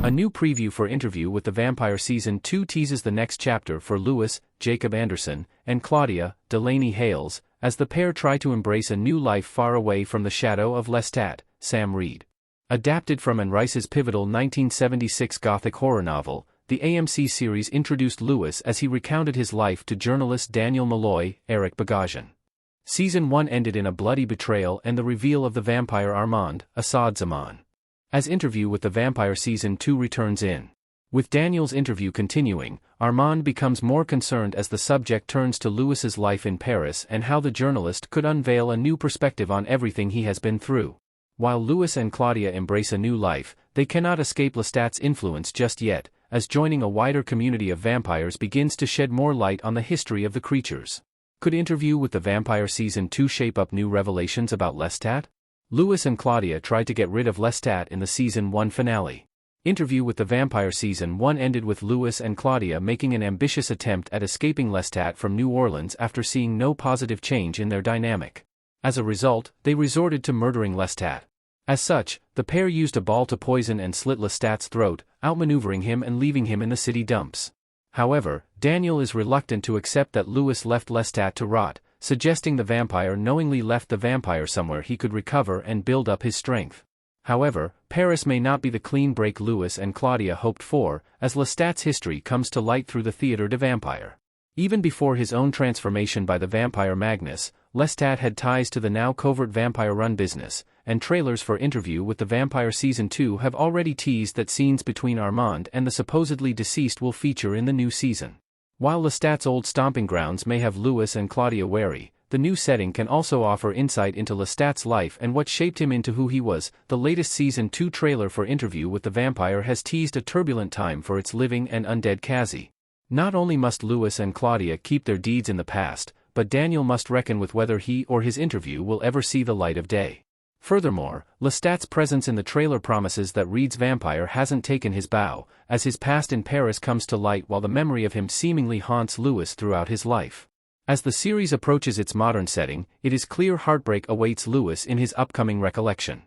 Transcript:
A new preview for Interview with the Vampire Season 2 teases the next chapter for Lewis, Jacob Anderson, and Claudia, Delaney Hales, as the pair try to embrace a new life far away from the shadow of Lestat, Sam Reed. Adapted from Anne Rice's pivotal 1976 Gothic horror novel, the AMC series introduced Lewis as he recounted his life to journalists Daniel Malloy, Eric Bogosian. Season 1 ended in a bloody betrayal and the reveal of the vampire Armand, Assad Zaman. As Interview with the Vampire Season 2 returns in. With Daniel's interview continuing, Armand becomes more concerned as the subject turns to Lewis's life in Paris and how the journalist could unveil a new perspective on everything he has been through. While Lewis and Claudia embrace a new life, they cannot escape Lestat's influence just yet, as joining a wider community of vampires begins to shed more light on the history of the creatures. Could Interview with the Vampire Season 2 shape up new revelations about Lestat? Lewis and Claudia tried to get rid of Lestat in the Season 1 finale. Interview with the Vampire Season 1 ended with Lewis and Claudia making an ambitious attempt at escaping Lestat from New Orleans after seeing no positive change in their dynamic. As a result, they resorted to murdering Lestat. As such, the pair used a ball to poison and slit Lestat's throat, outmaneuvering him and leaving him in the city dumps. However, Daniel is reluctant to accept that Lewis left Lestat to rot, suggesting the vampire knowingly left the vampire somewhere he could recover and build up his strength. However, Paris may not be the clean break Lewis and Claudia hoped for, as Lestat's history comes to light through the Theatre de Vampire. Even before his own transformation by the vampire Magnus, Lestat had ties to the now covert vampire-run business, and trailers for Interview with the Vampire Season 2 have already teased that scenes between Armand and the supposedly deceased will feature in the new season. While Lestat's old stomping grounds may have Lewis and Claudia wary, the new setting can also offer insight into Lestat's life and what shaped him into who he was. The latest Season 2 trailer for Interview with the Vampire has teased a turbulent time for its living and undead Kazi. Not only must Lewis and Claudia keep their deeds in the past, but Daniel must reckon with whether he or his interview will ever see the light of day. Furthermore, Lestat's presence in the trailer promises that Reed's vampire hasn't taken his bow, as his past in Paris comes to light while the memory of him seemingly haunts Lewis throughout his life. As the series approaches its modern setting, it is clear heartbreak awaits Lewis in his upcoming recollection.